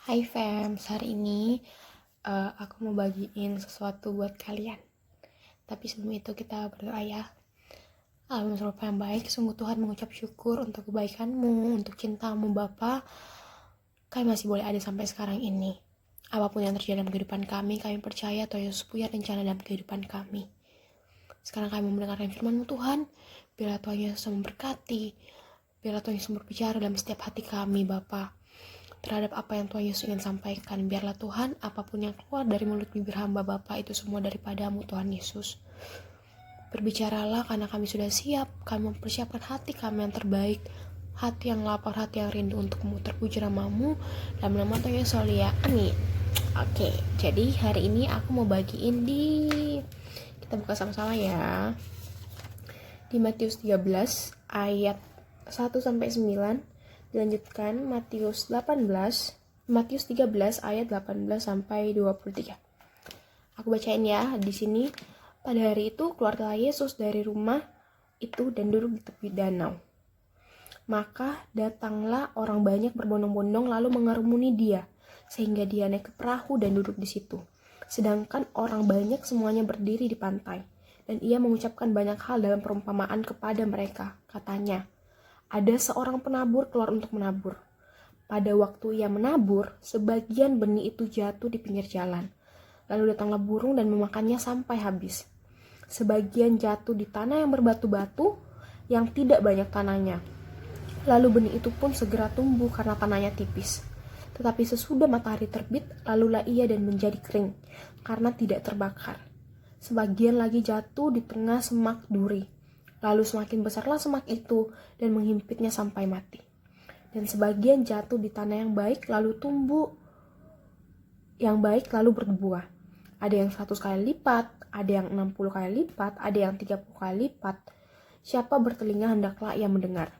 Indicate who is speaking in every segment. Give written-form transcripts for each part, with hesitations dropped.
Speaker 1: Hai fam, hari ini aku mau bagiin sesuatu buat kalian. Tapi sebelum itu kita berdoa ya. Allahumma sholli yang baik, sungguh Tuhan mengucap syukur untuk kebaikanmu, untuk cintamu Bapa. Kami masih boleh ada sampai sekarang ini. Apapun yang terjadi dalam kehidupan kami percaya Tuhan Yesus punya rencana dalam kehidupan kami. Sekarang kami mendengarkan firman-Mu Tuhan, biarlah Tuhan Yesus memberkati, biarlah Tuhan Yesus berbicara dalam setiap hati kami Bapa. Terhadap apa yang Tuhan Yesus ingin sampaikan. Biarlah Tuhan, apapun yang keluar dari mulut bibir hamba Bapa itu semua daripadamu Tuhan Yesus. Berbicaralah karena kami sudah siap, kami mempersiapkan hati kami yang terbaik, hati yang lapar, hati yang rindu untukmu. Terpuji namamu, dalam nama Tuhan Yesus ya, amin. Oke, jadi hari ini aku mau bagiin kita buka sama-sama ya. Di Matius 13 ayat 1-9. Dilanjutkan Matius 13 ayat 18 sampai 23. Aku bacain ya. Di sini, pada hari itu keluarlah Yesus dari rumah itu dan duduk di tepi danau. Maka datanglah orang banyak berbondong-bondong lalu mengerumuni dia, sehingga dia naik ke perahu dan duduk di situ. Sedangkan orang banyak semuanya berdiri di pantai. Dan ia mengucapkan banyak hal dalam perumpamaan kepada mereka. Katanya, ada seorang penabur keluar untuk menabur. Pada waktu ia menabur, sebagian benih itu jatuh di pinggir jalan. Lalu datanglah burung dan memakannya sampai habis. Sebagian jatuh di tanah yang berbatu-batu, yang tidak banyak tanahnya. Lalu benih itu pun segera tumbuh karena tanahnya tipis. Tetapi sesudah matahari terbit, lalulah ia dan menjadi kering, karena tidak terbakar. Sebagian lagi jatuh di tengah semak duri. Lalu semakin besarlah semak itu dan menghimpitnya sampai mati. Dan sebagian jatuh di tanah yang baik lalu tumbuh yang baik lalu berbuah. Ada yang 100 kali lipat, ada yang 60 kali lipat, ada yang 30 kali lipat. Siapa bertelinga hendaklah ia mendengar.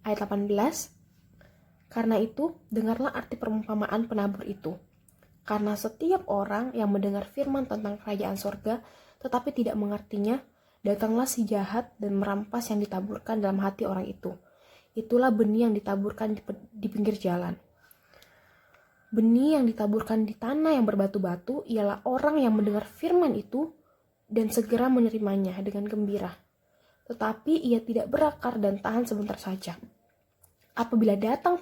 Speaker 1: Ayat 18. Karena itu, dengarlah arti perumpamaan penabur itu. Karena setiap orang yang mendengar firman tentang kerajaan sorga tetapi tidak mengertinya, datanglah si jahat dan merampas yang ditaburkan dalam hati orang itu. Itulah benih yang ditaburkan di pinggir jalan. Benih yang ditaburkan di tanah yang berbatu-batu ialah orang yang mendengar firman itu dan segera menerimanya dengan gembira. Tetapi ia tidak berakar dan tahan sebentar saja. Apabila datang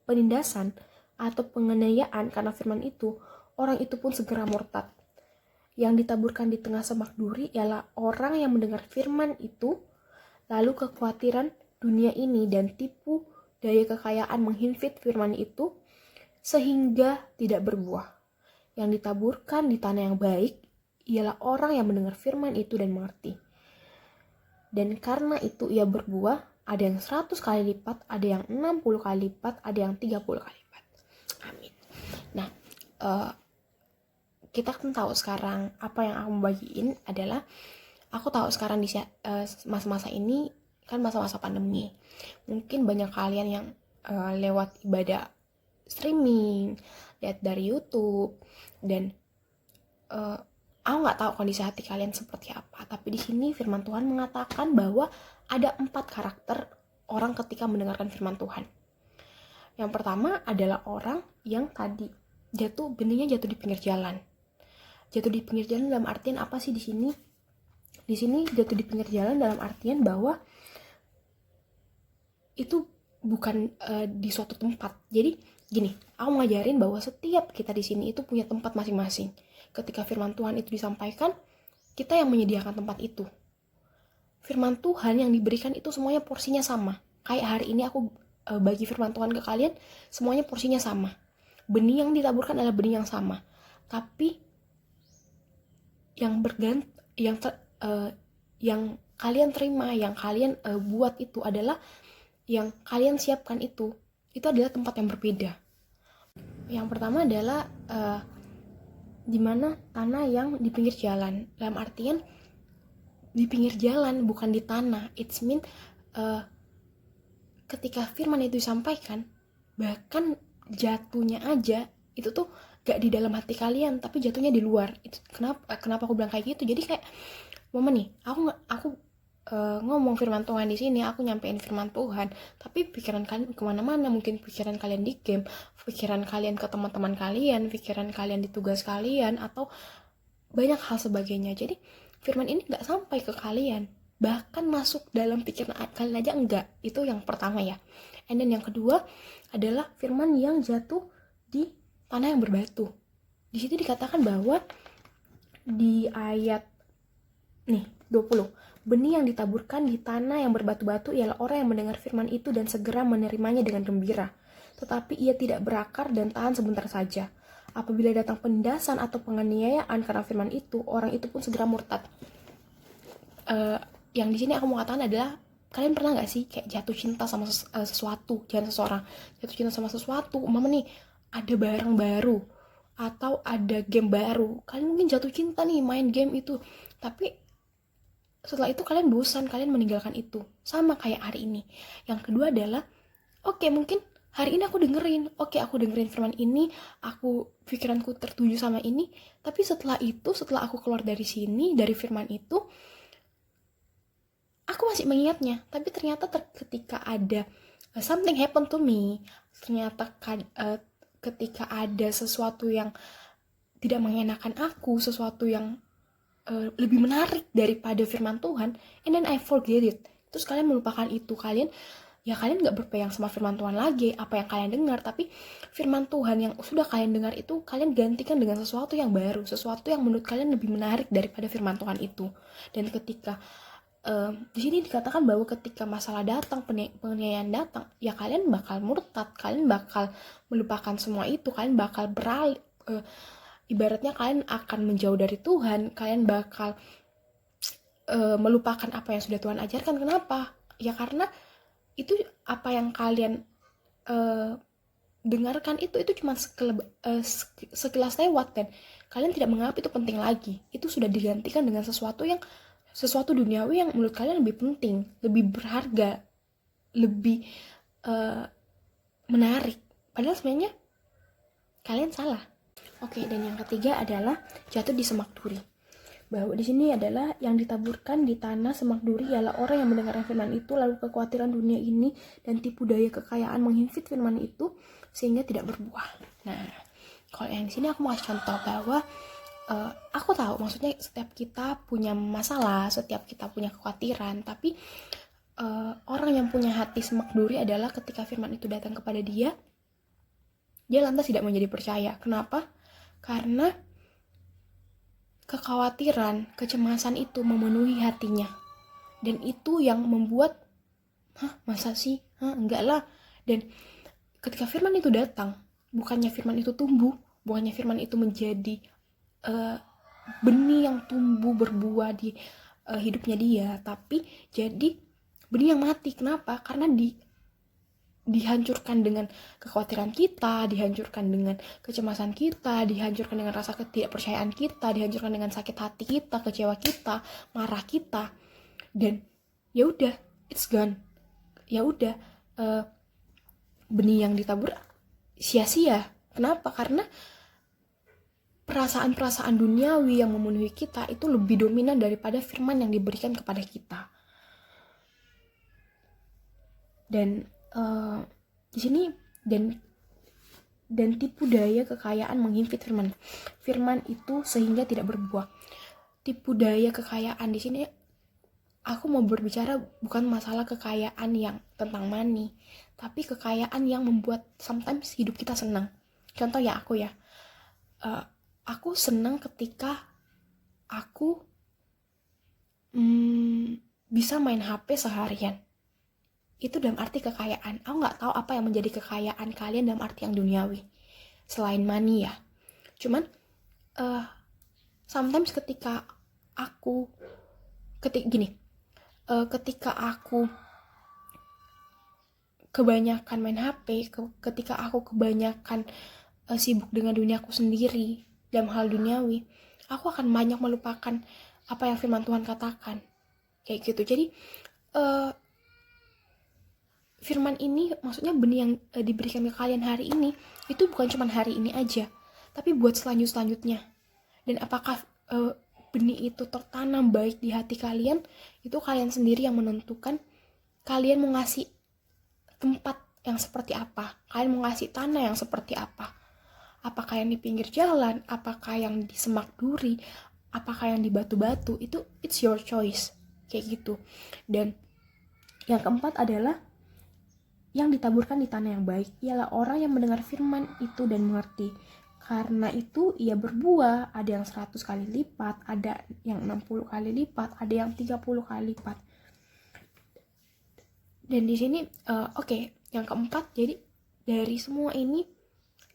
Speaker 1: penindasan atau penganiayaan karena firman itu, orang itu pun segera murtad. Yang ditaburkan di tengah semak duri ialah orang yang mendengar firman itu, lalu kekhawatiran dunia ini dan tipu daya kekayaan menghimpit firman itu, sehingga tidak berbuah. Yang ditaburkan di tanah yang baik ialah orang yang mendengar firman itu dan mengerti. Dan karena itu ia berbuah, ada yang 100 kali lipat, ada yang 60 kali lipat, ada yang 30 kali lipat. Amin. Nah, kita kan tahu sekarang apa yang aku bagiin adalah aku tahu sekarang di masa-masa ini kan masa-masa pandemi. Mungkin banyak kalian yang lewat ibadah streaming, lihat dari YouTube, dan aku nggak tahu kondisi hati kalian seperti apa. Tapi di sini firman Tuhan mengatakan bahwa ada 4 karakter orang ketika mendengarkan firman Tuhan. Yang pertama adalah orang yang tadi benihnya jatuh di pinggir jalan. Jatuh di pinggir jalan dalam artian apa sih di sini? Di sini jatuh di pinggir jalan dalam artian bahwa itu bukan di suatu tempat. Jadi gini, aku ngajarin bahwa setiap kita di sini itu punya tempat masing-masing. Ketika firman Tuhan itu disampaikan, kita yang menyediakan tempat itu. Firman Tuhan yang diberikan itu semuanya porsinya sama. Kayak hari ini aku bagi firman Tuhan ke kalian, semuanya porsinya sama. Benih yang ditaburkan adalah benih yang sama. Tapi yang yang kalian terima, yang kalian buat itu adalah yang kalian siapkan itu adalah tempat yang berbeda. Yang pertama adalah di mana tanah yang di pinggir jalan. Dalam artian di pinggir jalan, bukan di tanah. It's mean ketika firman itu disampaikan, bahkan jatuhnya aja itu tuh gak di dalam hati kalian, tapi jatuhnya di luar. Itu kenapa aku bilang kayak gitu? Jadi kayak momen nih, aku ngomong firman Tuhan di sini, aku nyampein firman Tuhan, tapi pikiran kalian kemana-mana, mungkin pikiran kalian di game, pikiran kalian ke teman-teman kalian, pikiran kalian di tugas kalian, atau banyak hal sebagainya. Jadi firman ini nggak sampai ke kalian, bahkan masuk dalam pikiran kalian aja enggak. Itu yang pertama ya. And then yang kedua adalah firman yang jatuh di tanah yang berbatu. Di situ dikatakan bahwa di ayat 20, benih yang ditaburkan di tanah yang berbatu-batu ialah orang yang mendengar firman itu dan segera menerimanya dengan gembira. Tetapi ia tidak berakar dan tahan sebentar saja. Apabila datang penindasan atau penganiayaan karena firman itu, orang itu pun segera murtad. Yang di sini aku mau katakan adalah, kalian pernah nggak sih kayak jatuh cinta sama sesuatu, jangan seseorang, jatuh cinta sama sesuatu, mama nih ada barang baru atau ada game baru, kalian mungkin jatuh cinta nih main game itu, tapi setelah itu kalian bosan, kalian meninggalkan itu. Sama kayak hari ini. Yang kedua adalah, oke, mungkin hari ini aku dengerin firman ini, pikiranku tertuju sama ini, tapi setelah aku keluar dari sini, dari firman itu, aku masih mengingatnya, tapi ternyata ketika ada something happen to me, ternyata ketika ada sesuatu yang tidak mengenakan aku, sesuatu yang lebih menarik daripada firman Tuhan, and then I forget it. Terus kalian melupakan itu, kalian nggak berpegang sama firman Tuhan lagi, apa yang kalian dengar, tapi firman Tuhan yang sudah kalian dengar itu kalian gantikan dengan sesuatu yang baru, sesuatu yang menurut kalian lebih menarik daripada firman Tuhan itu. Dan ketika di sini dikatakan bahwa ketika masalah datang, penganiayaan datang, ya kalian bakal murtad, kalian bakal melupakan semua itu, kalian bakal beralih, ibaratnya kalian akan menjauh dari Tuhan, kalian bakal melupakan apa yang sudah Tuhan ajarkan. Kenapa? Ya karena itu apa yang kalian dengarkan itu cuma sekilas lewat, dan kalian tidak menganggap itu penting lagi. Itu sudah digantikan dengan sesuatu duniawi yang menurut kalian lebih penting, lebih berharga, lebih menarik. Padahal sebenarnya kalian salah. Oke, dan yang ketiga adalah jatuh di semak duri. Bahwa di sini adalah yang ditaburkan di tanah semak duri ialah orang yang mendengar firman itu, lalu kekhawatiran dunia ini dan tipu daya kekayaan menghimpit firman itu sehingga tidak berbuah. Nah, kalau yang di sini aku mau kasih contoh bahwa aku tahu maksudnya setiap kita punya masalah, setiap kita punya kekhawatiran, tapi orang yang punya hati semak duri adalah ketika firman itu datang kepada dia lantas tidak menjadi percaya. Kenapa? Karena kekhawatiran, kecemasan itu memenuhi hatinya. Dan itu yang membuat, masa sih? Enggak lah. Dan ketika firman itu datang, bukannya firman itu tumbuh, bukannya firman itu menjadi benih yang tumbuh berbuah di hidupnya dia, tapi jadi benih yang mati. Kenapa? Karena dihancurkan dengan kekhawatiran kita, dihancurkan dengan kecemasan kita, dihancurkan dengan rasa ketidakpercayaan kita, dihancurkan dengan sakit hati kita, kecewa kita, marah kita, dan ya udah, it's gone. Ya udah, benih yang ditabur sia-sia. Kenapa? Karena perasaan-perasaan duniawi yang memenuhi kita itu lebih dominan daripada firman yang diberikan kepada kita. Dan di sini dan tipu daya kekayaan menghimpit firman itu sehingga tidak berbuah. Tipu daya kekayaan di sini aku mau berbicara bukan masalah kekayaan yang tentang money, tapi kekayaan yang membuat sometimes hidup kita senang. Contoh ya, aku senang ketika aku bisa main HP seharian. Itu dalam arti kekayaan. Aku gak tahu apa yang menjadi kekayaan kalian dalam arti yang duniawi selain money ya. Cuman sometimes ketika aku kebanyakan main HP, ketika aku kebanyakan sibuk dengan duniaku sendiri dalam hal duniawi, aku akan banyak melupakan apa yang firman Tuhan katakan. Kayak gitu. Jadi firman ini maksudnya benih yang diberikan ke kalian hari ini itu bukan cuma hari ini aja, tapi buat selanjutnya. Dan apakah benih itu tertanam baik di hati kalian, itu kalian sendiri yang menentukan kalian mau ngasih tempat yang seperti apa, kalian mau ngasih tanah yang seperti apa. Apakah yang di pinggir jalan, apakah yang di semak duri, apakah yang di batu-batu, itu it's your choice, kayak gitu. Dan yang keempat adalah yang ditaburkan di tanah yang baik ialah orang yang mendengar firman itu dan mengerti. Karena itu ia berbuah, ada yang 100 kali lipat, ada yang 60 kali lipat, ada yang 30 kali lipat. Dan di sini yang keempat, jadi dari semua ini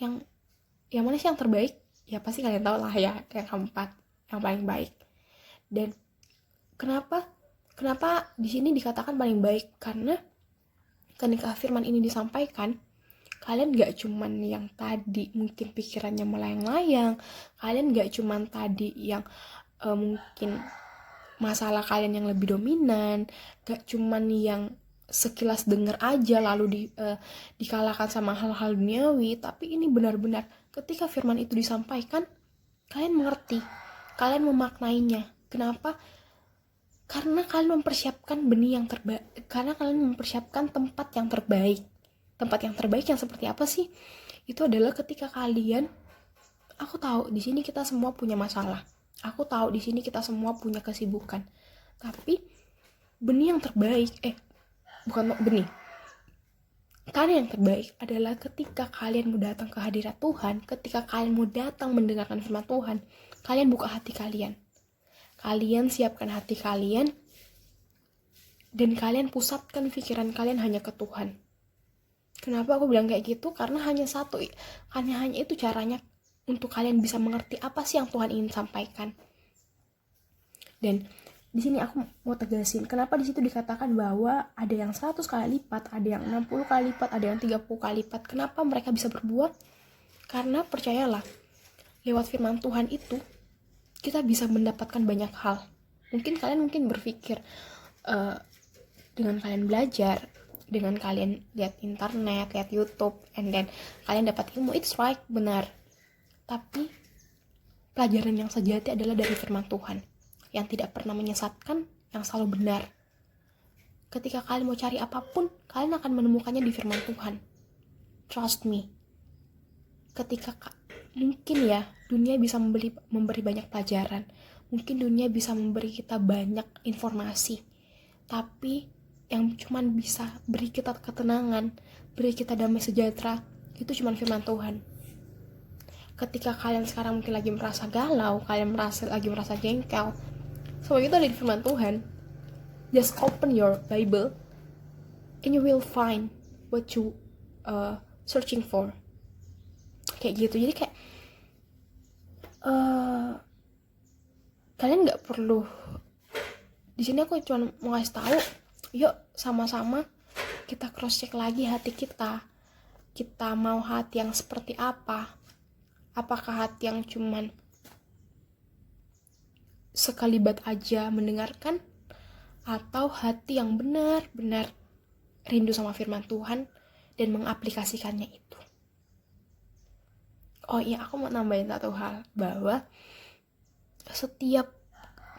Speaker 1: yang mana sih yang terbaik? Ya pasti kalian tahu lah ya, yang keempat, yang paling baik. Dan kenapa di sini dikatakan paling baik? Karena ketika firman ini disampaikan, kalian gak cuman yang tadi mungkin pikirannya melayang-layang, kalian gak cuman tadi yang mungkin masalah kalian yang lebih dominan, gak cuman yang sekilas denger aja lalu dikalahkan sama hal-hal duniawi, tapi ini benar-benar ketika firman itu disampaikan, kalian mengerti, kalian memaknainya. Kenapa? Karena kalian mempersiapkan benih yang terbaik, karena kalian mempersiapkan tempat yang terbaik. Tempat yang terbaik yang seperti apa sih? Itu adalah ketika kalian, aku tahu di sini kita semua punya masalah. Aku tahu di sini kita semua punya kesibukan. Tapi benih yang terbaik, bukan benih. Tanah yang terbaik adalah ketika kalian mau datang ke hadirat Tuhan, ketika kalian mau datang mendengarkan firman Tuhan, kalian buka hati kalian. Kalian siapkan hati kalian dan kalian pusatkan pikiran kalian hanya ke Tuhan. Kenapa aku bilang kayak gitu? Karena hanya itu caranya untuk kalian bisa mengerti apa sih yang Tuhan ingin sampaikan. Dan di sini aku mau tegasin, kenapa di situ dikatakan bahwa ada yang 100 kali lipat, ada yang 60 kali lipat, ada yang 30 kali lipat. Kenapa mereka bisa berbuah? Karena percayalah, lewat firman Tuhan itu kita bisa mendapatkan banyak hal. Mungkin kalian berpikir dengan kalian belajar, dengan kalian lihat internet, lihat YouTube, and then kalian dapat ilmu, it's right, benar. Tapi pelajaran yang sejati adalah dari firman Tuhan, yang tidak pernah menyesatkan, yang selalu benar. Ketika kalian mau cari apapun, kalian akan menemukannya di firman Tuhan. Trust me. Ketika mungkin ya, dunia bisa memberi banyak pelajaran, mungkin dunia bisa memberi kita banyak informasi, tapi yang cuman bisa beri kita ketenangan, beri kita damai sejahtera, itu cuman firman Tuhan. Ketika kalian sekarang mungkin lagi merasa galau, kalian lagi merasa jengkel, semua itu ada di firman Tuhan. Just open your Bible and you will find what you searching for. Kayak gitu. Jadi kayak kalian nggak perlu. Di sini aku cuma mau ngasih tahu, yuk sama-sama kita cross check lagi hati kita. Kita mau hati yang seperti apa? Apakah hati yang cuman sekalibat aja mendengarkan, atau hati yang benar-benar rindu sama firman Tuhan dan mengaplikasikannya itu. Oh iya, aku mau nambahin satu hal, bahwa setiap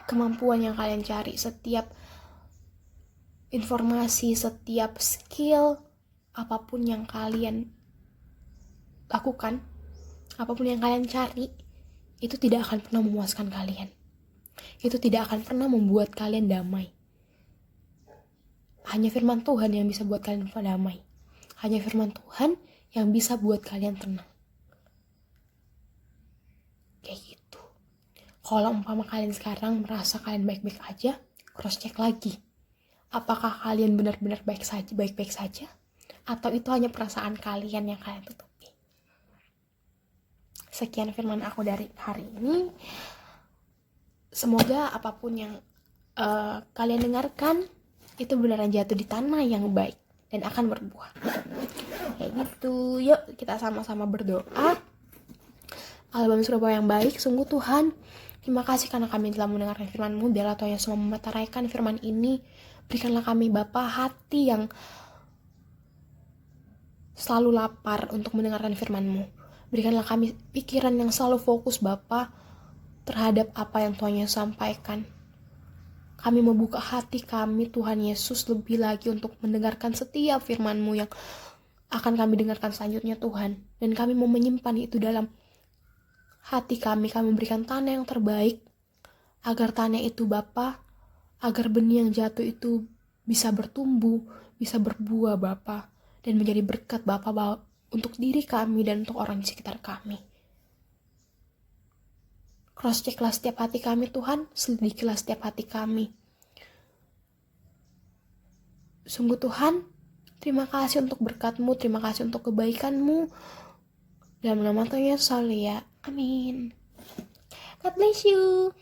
Speaker 1: kemampuan yang kalian cari, setiap informasi, setiap skill, apapun yang kalian lakukan, apapun yang kalian cari, itu tidak akan pernah memuaskan kalian. Itu tidak akan pernah membuat kalian damai. Hanya firman Tuhan yang bisa buat kalian damai. Hanya firman Tuhan yang bisa buat kalian tenang. Kayak gitu. Kalau umpama kalian sekarang merasa kalian baik-baik aja, cross check lagi. Apakah kalian benar-benar baik-baik saja? Atau itu hanya perasaan kalian yang kalian tutupi? Sekian firman aku dari hari ini. Semoga apapun yang kalian dengarkan itu beneran jatuh di tanah yang baik dan akan berbuah. Kayak gitu. Yuk kita sama-sama berdoa. Allah Bapa Surgawi yang baik, sungguh Tuhan, terima kasih karena kami telah mendengarkan firman-Mu. Biarlah Tuhan Yesus memeteraikan firman ini. Berikanlah kami Bapa hati yang selalu lapar untuk mendengarkan firman-Mu. Berikanlah kami pikiran yang selalu fokus Bapa terhadap apa yang Tuhan Yesus sampaikan. Kami membuka hati kami, Tuhan Yesus, lebih lagi untuk mendengarkan setiap firman-Mu yang akan kami dengarkan selanjutnya, Tuhan. Dan kami mau menyimpan itu dalam hati kami. Kami memberikan tanah yang terbaik, agar tanah itu Bapa, agar benih yang jatuh itu bisa bertumbuh, bisa berbuah Bapa, dan menjadi berkat Bapa untuk diri kami dan untuk orang di sekitar kami. Cross checklah setiap hati kami, Tuhan. Selidikilah setiap hati kami. Sungguh Tuhan, terima kasih untuk berkat-Mu, terima kasih untuk kebaikan-Mu. Dalam nama Tuhan Yesus, ya. Amin. God bless you.